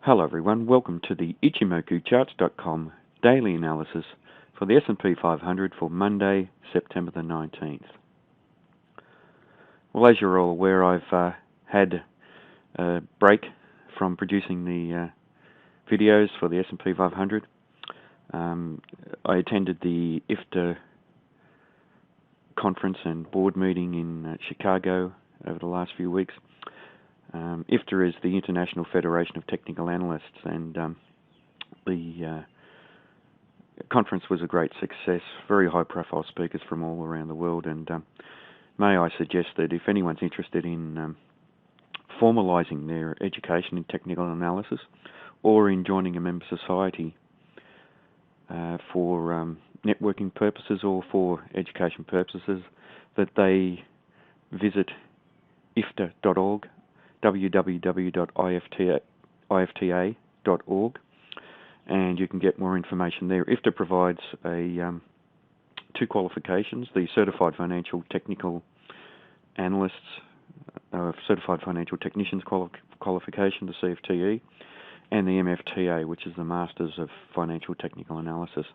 Hello everyone, welcome to the ichimokucharts.com daily analysis for the S&P 500 for Monday, September the 19th. Well, as you're all aware, I've had a break from producing the videos for the S&P 500. I attended the IFTA conference and board meeting in Chicago over the last few weeks. IFTA is the International Federation of Technical Analysts, and the conference was a great success. Very high-profile speakers from all around the world, and may I suggest that if anyone's interested in formalising their education in technical analysis or in joining a member society for networking purposes or for education purposes, that they visit ifta.org, www.ifta.org, and you can get more information there. IFTA provides two qualifications: the Certified Financial Technical Analysts, Certified Financial Technicians qualification, the CFTE, and the MFTA, which is the Masters of Financial Technical Analysis.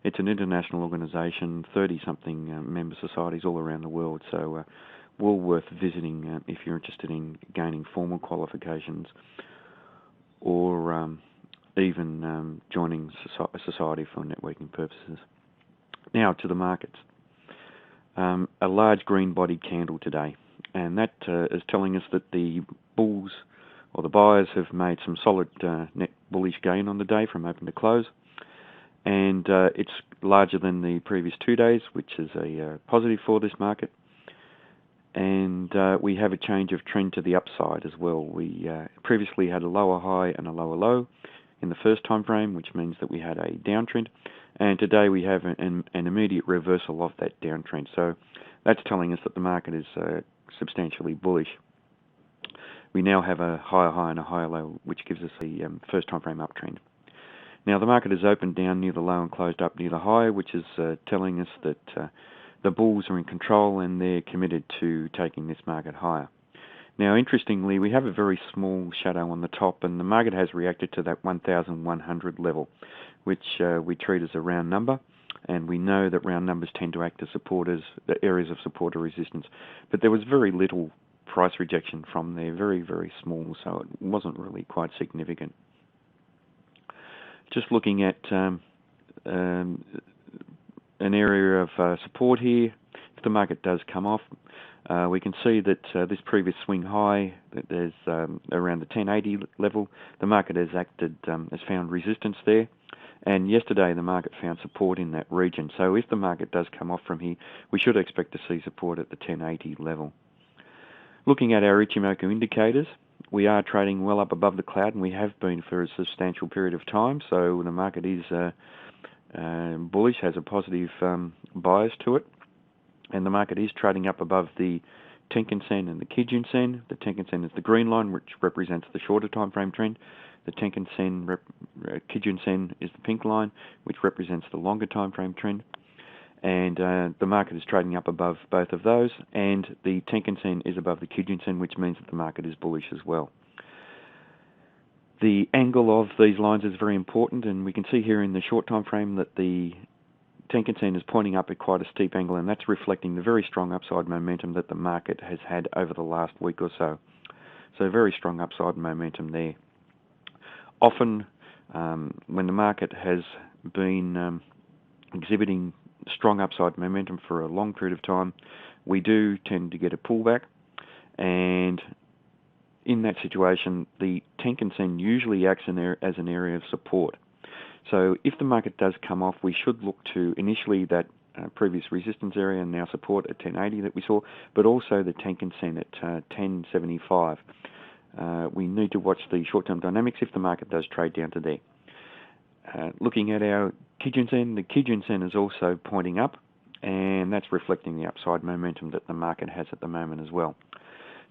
It's an international organisation, 30-something member societies all around the world, so well worth visiting if you're interested in gaining formal qualifications or even joining a society for networking purposes. Now to the markets. A large green-bodied candle today, and that is telling us that the bulls or the buyers have made some solid net bullish gain on the day from open to close, and it's larger than the previous 2 days, which is a positive for this market. And we have a change of trend to the upside as well. We previously had a lower high and a lower low in the first time frame, which means that we had a downtrend, and today we have an immediate reversal of that downtrend. So that's telling us that the market is substantially bullish. We now have a higher high and a higher low, which gives us a first time frame uptrend. Now the market has opened down near the low and closed up near the high, which is telling us that the bulls are in control and they're committed to taking this market higher. Now, interestingly, we have a very small shadow on the top, and the market has reacted to that 1,100 level, which we treat as a round number, and we know that round numbers tend to act as supporters, the areas of support or resistance. But there was very little price rejection from there, very, very small, so it wasn't really quite significant. Just looking at an area of support here. If the market does come off, we can see that this previous swing high, that there's around the 1080 level, the market has found resistance there, and yesterday the market found support in that region. So if the market does come off from here, we should expect to see support at the 1080 level. Looking at our Ichimoku indicators, we are trading well up above the cloud, and we have been for a substantial period of time, so the market is bullish, has a positive bias to it, and the market is trading up above the Tenkan-sen and the Kijun-sen. The Tenkan-sen is the green line, which represents the shorter time frame trend. The Tenkan-sen, Kijun-sen is the pink line, which represents the longer time frame trend. And the market is trading up above both of those, and the Tenkan-sen is above the Kijun-sen, which means that the market is bullish as well. The angle of these lines is very important, and we can see here in the short time frame that the Tenkan-sen is pointing up at quite a steep angle, and that's reflecting the very strong upside momentum that the market has had over the last week or so. So very strong upside momentum there. Often, when the market has been exhibiting strong upside momentum for a long period of time, we do tend to get a pullback, and in that situation, the Tenkan-sen usually acts as an area of support. So if the market does come off, we should look to initially that previous resistance area and now support at 1080 that we saw, but also the Tenkan-sen at 1075. We need to watch the short-term dynamics if the market does trade down to there. Looking at our Kijun-sen, the Kijun-sen is also pointing up, and that's reflecting the upside momentum that the market has at the moment as well.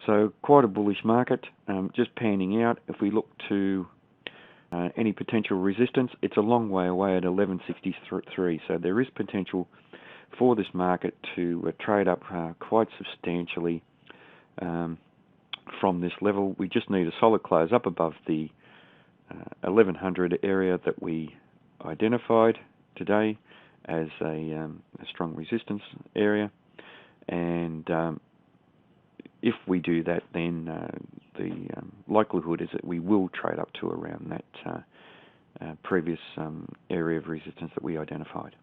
So quite a bullish market. Just panning out, if we look to any potential resistance, it's a long way away at 1163, so there is potential for this market to trade up quite substantially from this level. We just need a solid close up above the 1100 area that we identified today as a strong resistance area, and if we do that, then the likelihood is that we will trade up to around that previous area of resistance that we identified.